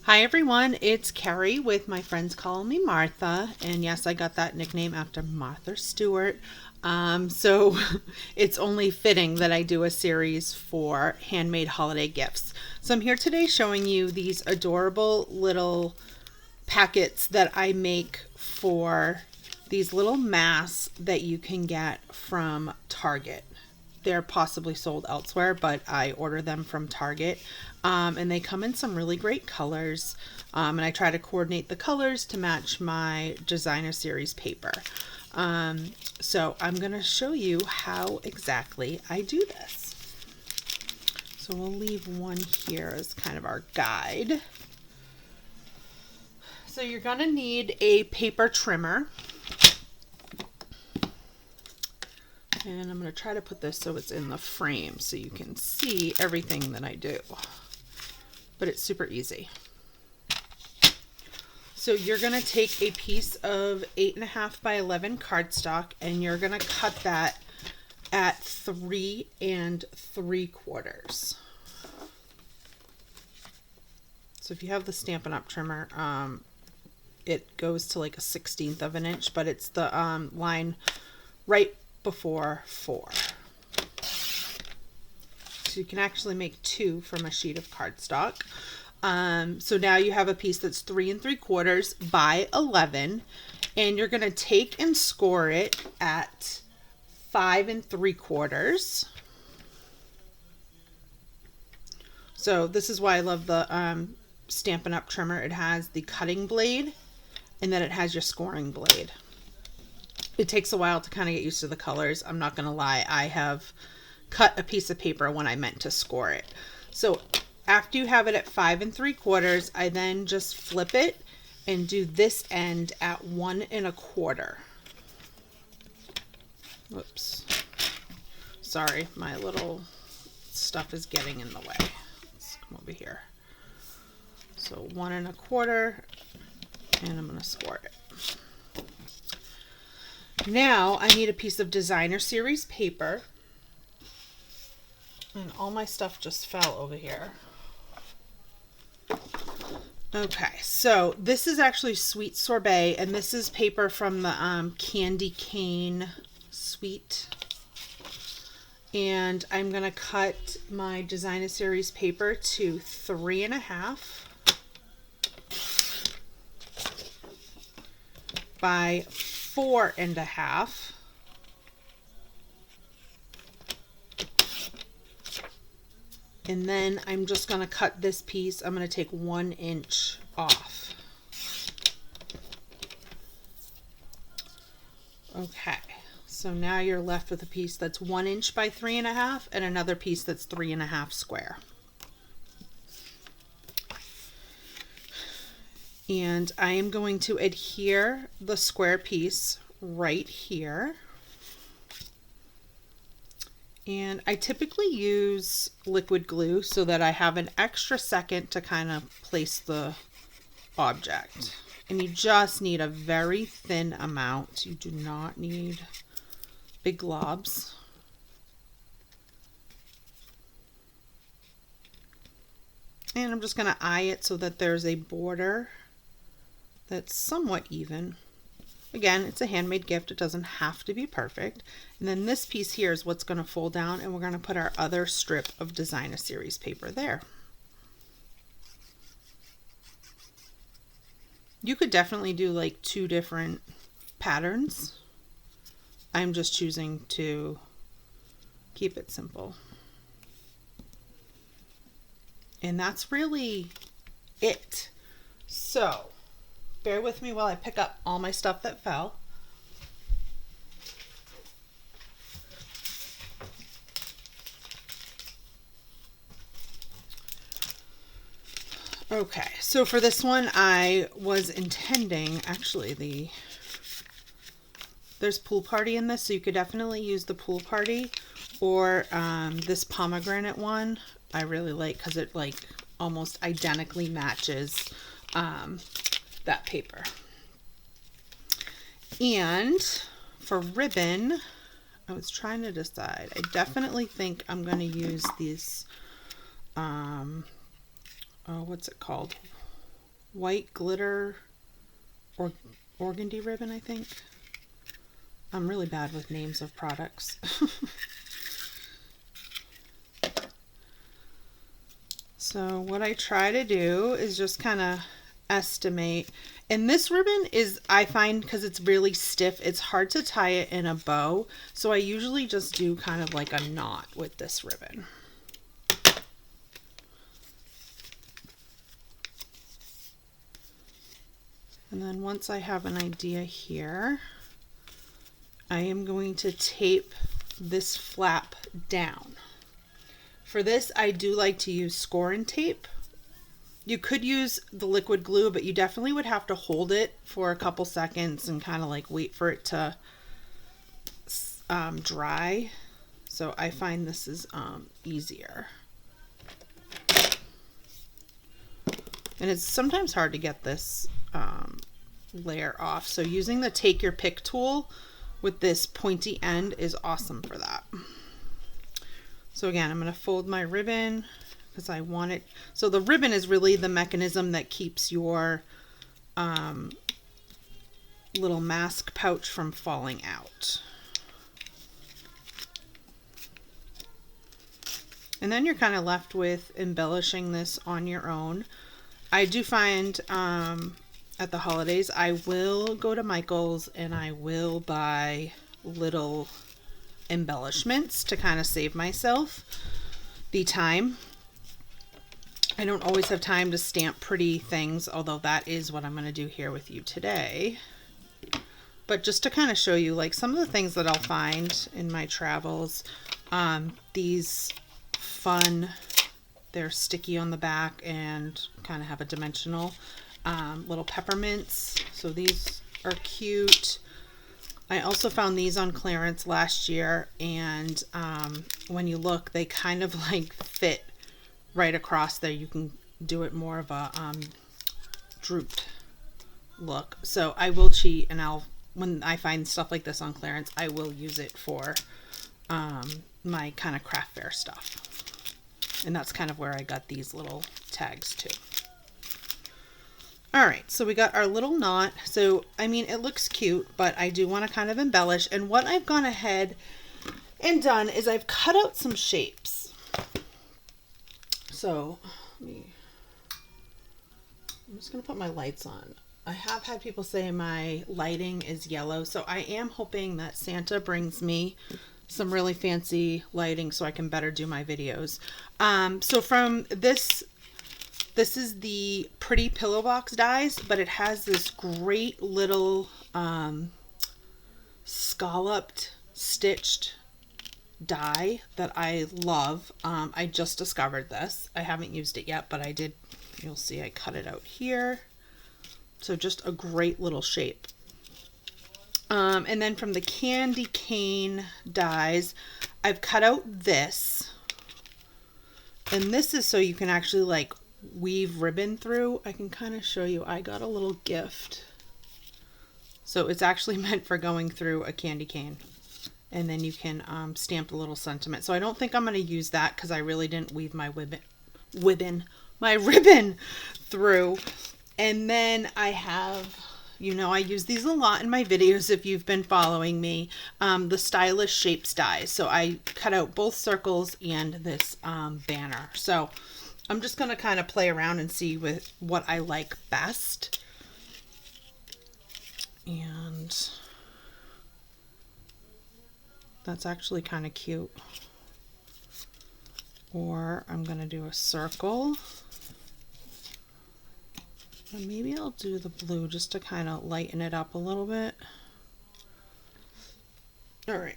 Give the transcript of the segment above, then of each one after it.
Hi everyone, it's Carrie with My Friends Call Me Martha, and yes, I got that nickname after Martha Stewart. So it's only fitting that I do a series for handmade holiday gifts. So I'm here today showing you these adorable little packets that I make for these little masks that you can get from Target. They're possibly sold elsewhere, but I order them from Target. And they come in some really great colors. And I try to coordinate the colors to match my designer series paper. So I'm going to show you how exactly I do this. So we'll leave one here as kind of our guide. So you're going to need a paper trimmer. And I'm going to try to put this so it's in the frame so you can see everything that I do. But it's super easy. So you're going to take a piece of 8.5 by 11 cardstock and you're going to cut that at 3 3/4. So if you have the Stampin' Up! Trimmer, it goes to like a 1/16 of an inch, but it's the line right before 4. So you can actually make 2 from a sheet of cardstock. So now you have a piece that's 3 3/4 by 11, and you're going to take and score it at 5 3/4. So this is why I love the Stampin' Up! Trimmer. It has the cutting blade, and then it has your scoring blade. It takes a while to kind of get used to the colors. I'm not going to lie. I have cut a piece of paper when I meant to score it. So after you have it at 5 3/4, I then just flip it and do this end at 1 1/4. Whoops. Sorry, my little stuff is getting in the way. Let's come over here. So 1 1/4, and I'm going to score it. Now I need a piece of designer series paper, and all my stuff just fell over here. Okay, so this is actually Sweet Sorbet, and this is paper from the Candy Cane Sweet. And I'm going to cut my designer series paper to 3 1/2 by 4 1/2. And then I'm just going to cut this piece. I'm going to take 1 inch off. Okay, so now you're left with a piece that's 1 inch by 3 1/2 and another piece that's 3 1/2 square. And I am going to adhere the square piece right here. And I typically use liquid glue so that I have an extra second to kind of place the object. And you just need a very thin amount. You do not need big globs. And I'm just going to eye it so that there's a border that's somewhat even. Again, it's a handmade gift. It doesn't have to be perfect. And then this piece here is what's going to fold down, and we're going to put our other strip of designer series paper there. You could definitely do like 2 different patterns. I'm just choosing to keep it simple. And that's really it. So bear with me while I pick up all my stuff that fell. Okay, so for this one I was intending, actually there's Pool Party in this, so you could definitely use the Pool Party or this pomegranate one. I really like because it like almost identically matches that paper. And for ribbon, I was trying to decide. I definitely think I'm going to use these, what's it called? white glitter or organdy ribbon, I think. I'm really bad with names of products. So what I try to do is just kind of estimate. And this ribbon is, I find, because it's really stiff, it's hard to tie it in a bow. So I usually just do kind of like a knot with this ribbon. And then once I have an idea here, I am going to tape this flap down. For this, I do like to use score-in tape. You could use the liquid glue, but you definitely would have to hold it for a couple seconds and kind of like wait for it to dry. So I find this is easier. And it's sometimes hard to get this layer off. So using the take your pick tool with this pointy end is awesome for that. So again, I'm going to fold my ribbon because I want it. So the ribbon is really the mechanism that keeps your little mask pouch from falling out. And then you're kind of left with embellishing this on your own. I do find at the holidays, I will go to Michael's and I will buy little embellishments to kind of save myself the time. I don't always have time to stamp pretty things, although that is what I'm going to do here with you today. But just to kind of show you like some of the things that I'll find in my travels, these fun, they're sticky on the back and kind of have a dimensional little peppermints. So these are cute. I also found these on clearance last year, and when you look, they kind of like fit right across there. You can do it more of a drooped look. So I will cheat, and when I find stuff like this on clearance, I will use it for my kind of craft fair stuff. And that's kind of where I got these little tags too. All right, so we got our little knot. So, I mean, it looks cute, but I do want to kind of embellish. And what I've gone ahead and done is I've cut out some shapes. So, I'm just going to put my lights on. I have had people say my lighting is yellow, so I am hoping that Santa brings me some really fancy lighting so I can better do my videos. So from this is the Pretty Pillow Box dies, but it has this great little scalloped, stitched die that I love. I just discovered this. I haven't used it yet, but I did. You'll see I cut it out here. So just a great little shape. And then from the candy cane dies, I've cut out this. And this is so you can actually like weave ribbon through. I can kind of show you. I got a little gift. So it's actually meant for going through a candy cane. And then you can stamp a little sentiment. So I don't think I'm going to use that because I really didn't weave my ribbon through. And then I have, you know, I use these a lot in my videos if you've been following me, the Stylish Shapes dies. So I cut out both circles and this banner. So I'm just going to kind of play around and see with what I like best. And that's actually kind of cute. Or I'm going to do a circle. Or maybe I'll do the blue just to kind of lighten it up a little bit. All right.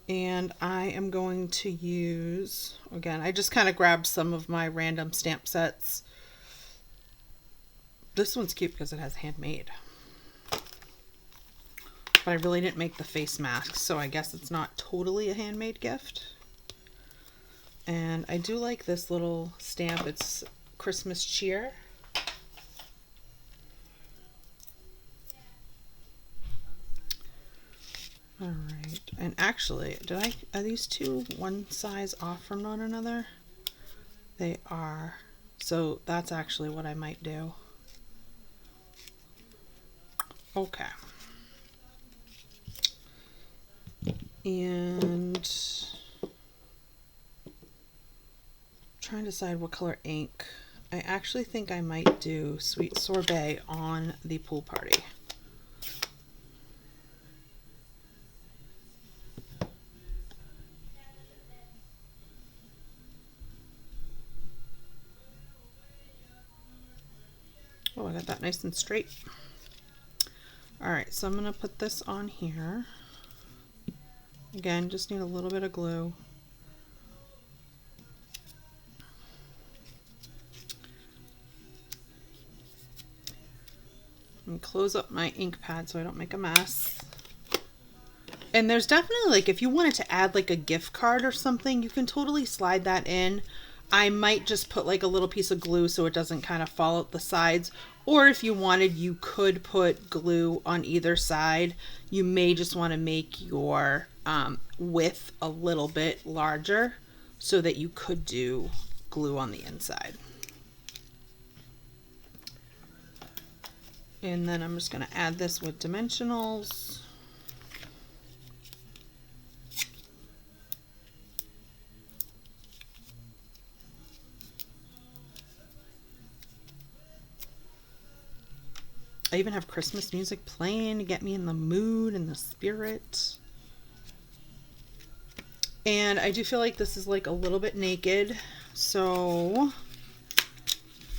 And I am going to use, again, I just kind of grabbed some of my random stamp sets. This one's cute because it has Handmade. But I really didn't make the face masks, so I guess it's not totally a handmade gift. And I do like this little stamp. It's Christmas cheer. All right. And actually, are these two one size off from one another? They are. So that's actually what I might do. Okay. And trying to decide what color ink. I actually think I might do Sweet Sorbet on the pool party. Oh, I got that nice and straight. All right, so I'm gonna put this on here. Again, just need a little bit of glue. And close up my ink pad so I don't make a mess. And there's definitely, like, if you wanted to add like a gift card or something, you can totally slide that in. I might just put like a little piece of glue so it doesn't kind of fall out the sides. Or if you wanted, you could put glue on either side. You may just want to make your width a little bit larger so that you could do glue on the inside. And then I'm just going to add this with dimensionals. I even have Christmas music playing to get me in the mood and the spirit. And I do feel like this is like a little bit naked. So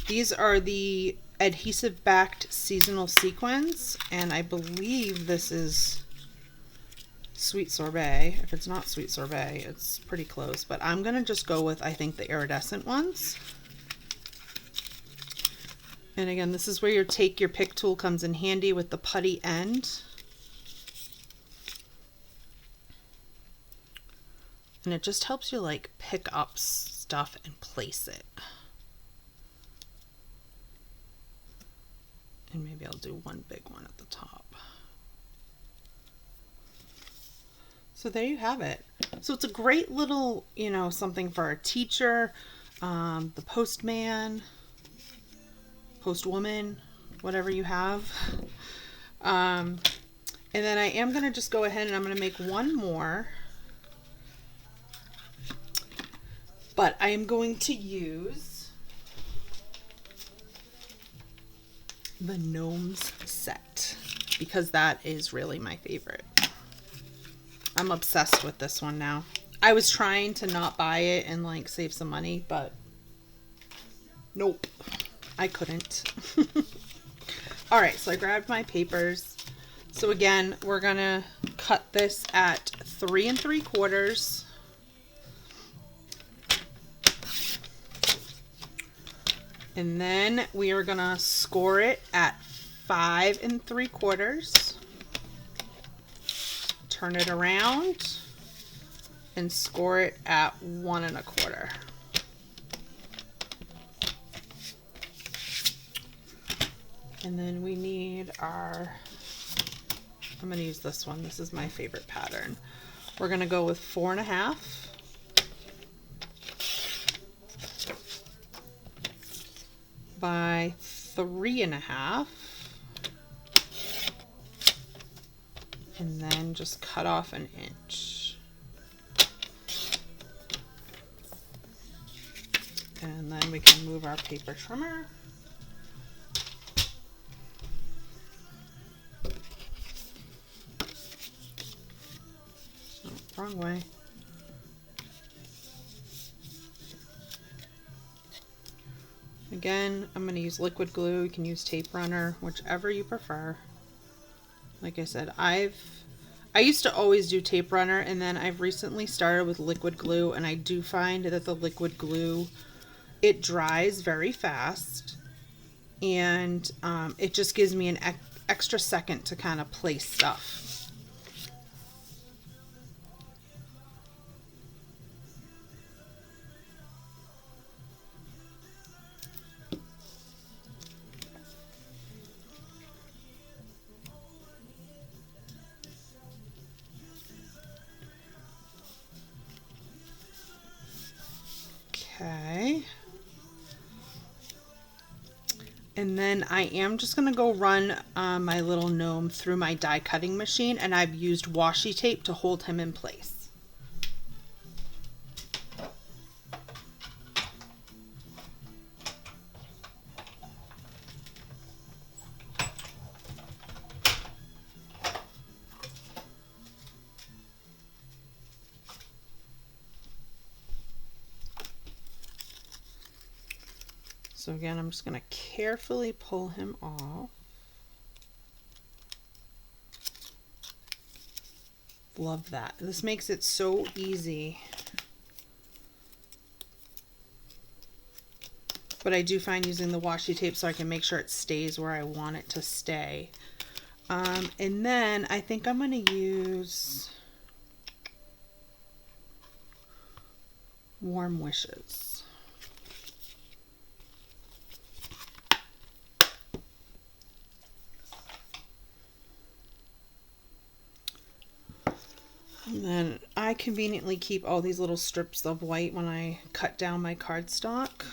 these are the adhesive backed seasonal sequins. And I believe this is Sweet Sorbet. If it's not Sweet Sorbet, it's pretty close. But I'm going to just go with, I think, the iridescent ones. And again, this is where your take your pick tool comes in handy with the putty end. And it just helps you like pick up stuff and place it. And maybe I'll do one big one at the top. So there you have it. So it's a great little, you know, something for a teacher, the postman, postwoman, whatever you have. And then I am going to just go ahead and I'm going to make one more. But I am going to use the Gnomes set because that is really my favorite. I'm obsessed with this one now. I was trying to not buy it and like save some money, but nope, I couldn't. All right, so I grabbed my papers. So again, we're gonna cut this at 3 3/4. And then we are gonna score it at 5 3/4. Turn it around and score it at 1 1/4. And then we need our, I'm going to use this one. This is my favorite pattern. We're going to go with 4 1/2 by 3 1/2. And then just cut off an inch. And then we can move our paper trimmer. Oh, wrong way. Again, I'm going to use liquid glue. You can use tape runner, whichever you prefer. Like I said, I used to always do tape runner, and then I've recently started with liquid glue, and I do find that the liquid glue, it dries very fast, and it just gives me an extra second to kind of place stuff. Okay. And then I am just going to go run my little gnome through my die cutting machine, and I've used washi tape to hold him in place. So again, I'm just going to carefully pull him off. Love that. This makes it so easy. But I do find using the washi tape so I can make sure it stays where I want it to stay. And then I think I'm going to use Warm Wishes. And then I conveniently keep all these little strips of white when I cut down my cardstock.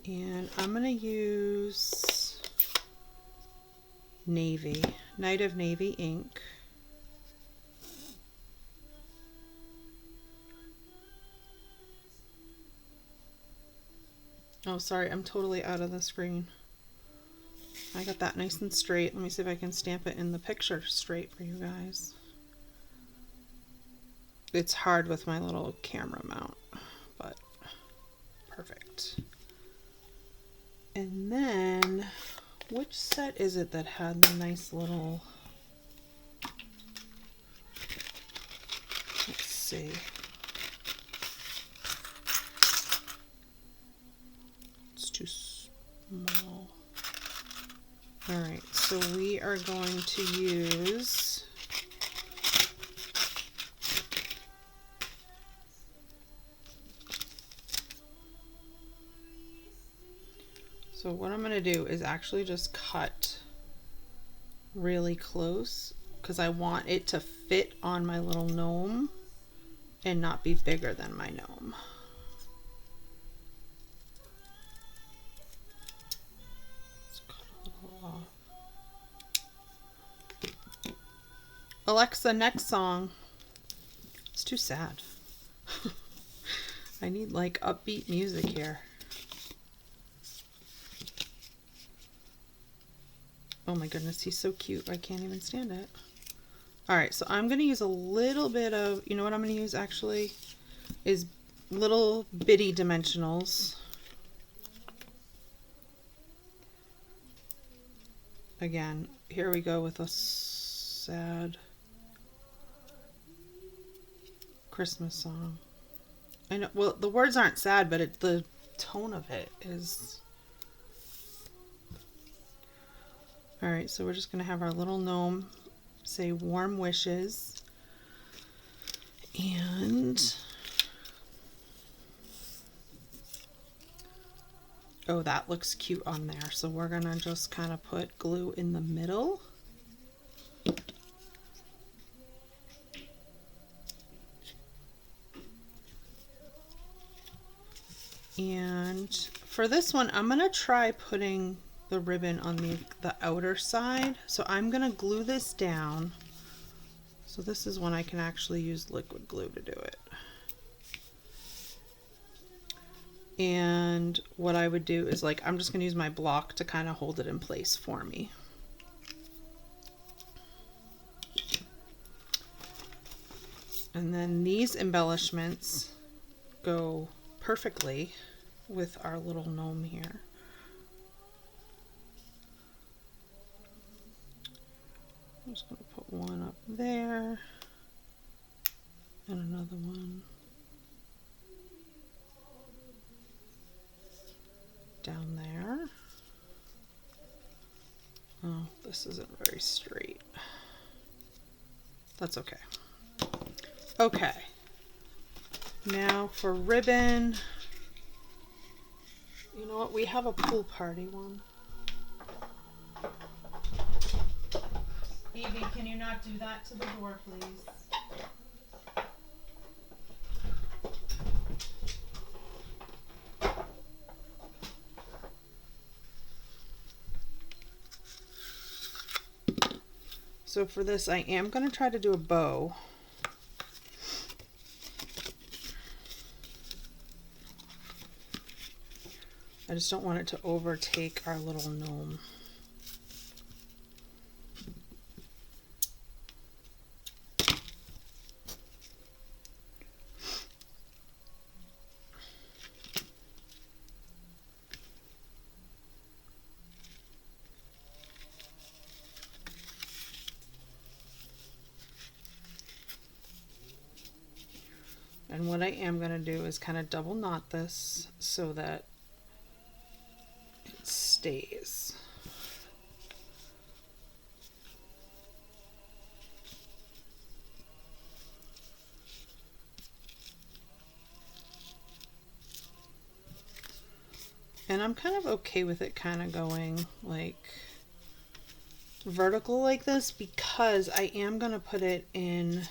And I'm going to use Navy, Night of Navy ink. Oh, sorry, I'm totally out of the screen. I got that nice and straight. Let me see if I can stamp it in the picture straight for you guys. It's hard with my little camera mount, but perfect. And then, which set is it that had the nice little, let's see. It's too small. All right, so we are going to use So what I'm going to do is actually just cut really close because I want it to fit on my little gnome and not be bigger than my gnome. Let's cut a little off. Alexa, next song. It's too sad. I need like upbeat music here. Oh my goodness, he's so cute. I can't even stand it. All right, so I'm going to use a little bit of, you know what I'm going to use actually? Is little bitty dimensionals. Again, here we go with a sad Christmas song. I know, well, the words aren't sad, but the tone of it is... All right, so we're just going to have our little gnome say Warm Wishes. And, oh, that looks cute on there. So we're going to just kind of put glue in the middle. And for this one, I'm going to try putting the ribbon on the outer side. So I'm going to glue this down. So this is when I can actually use liquid glue to do it. And what I would do is like, I'm just going to use my block to kind of hold it in place for me. And then these embellishments go perfectly with our little gnome here. I'm just going to put one up there and another one down there. Oh, this isn't very straight. That's okay. Okay. Now for ribbon, you know what? We have a pool party one. Evie, can you not do that to the door, please? So for this, I am going to try to do a bow. I just don't want it to overtake our little gnome. And what I am going to do is kind of double knot this so that it stays. And I'm kind of okay with it kind of going like vertical like this because I am going to put it in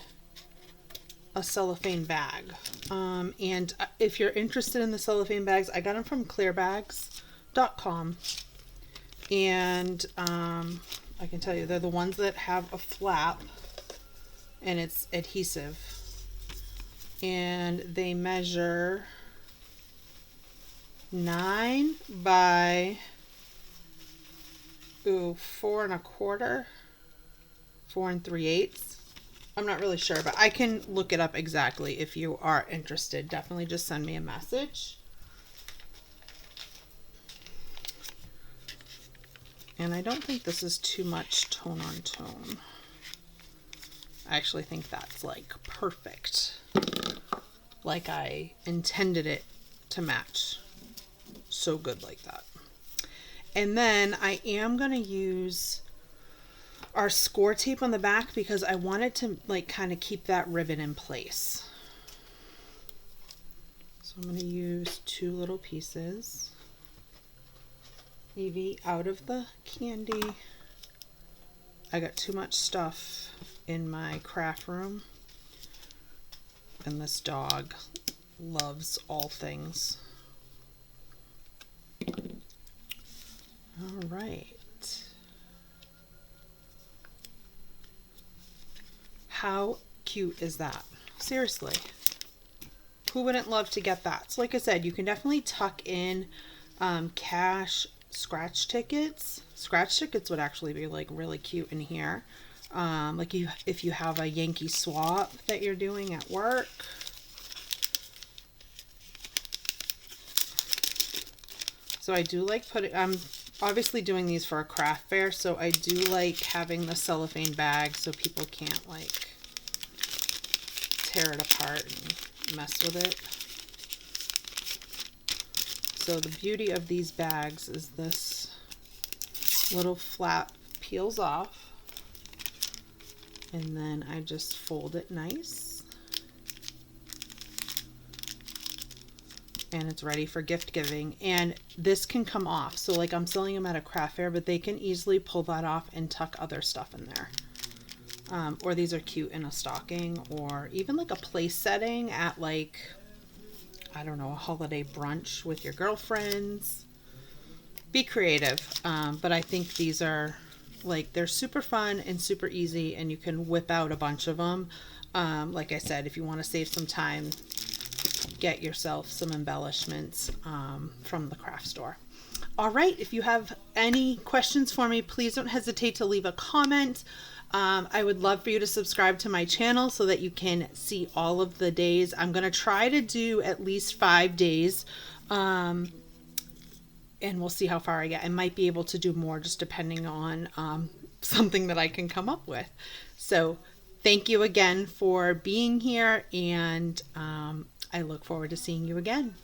a cellophane bag. And if you're interested in the cellophane bags, I got them from clearbags.com. And I can tell you they're the ones that have a flap and it's adhesive. And they measure 9 by 4 1/4, 4 3/8. I'm not really sure, but I can look it up exactly if you are interested. Definitely just send me a message. And I don't think this is too much tone on tone. I actually think that's like perfect. Like I intended it to match. So good like that. And then I am going to use our score tape on the back because I wanted to like kind of keep that ribbon in place. So I'm going to use 2 little pieces. Maybe out of the candy. I got too much stuff in my craft room. And this dog loves all things. All right. How cute is that? Seriously. Who wouldn't love to get that? So like I said, you can definitely tuck in cash scratch tickets. Scratch tickets would actually be like really cute in here. Like if you have a Yankee swap that you're doing at work. So I do like I'm obviously doing these for a craft fair, so I do like having the cellophane bag so people can't like tear it apart and mess with it. So the beauty of these bags is this little flap peels off and then I just fold it nice and it's ready for gift giving. And this can come off, so like I'm selling them at a craft fair, but they can easily pull that off and tuck other stuff in there. Or these are cute in a stocking or even like a place setting at like, I don't know, a holiday brunch with your girlfriends. Be creative. But I think these are like, they're super fun and super easy and you can whip out a bunch of them. Like I said, if you want to save some time, get yourself some embellishments from the craft store. All right, if you have any questions for me, please don't hesitate to leave a comment. I would love for you to subscribe to my channel so that you can see all of the days. I'm going to try to do at least 5 days, and we'll see how far I get. I might be able to do more just depending on something that I can come up with. So thank you again for being here, and I look forward to seeing you again.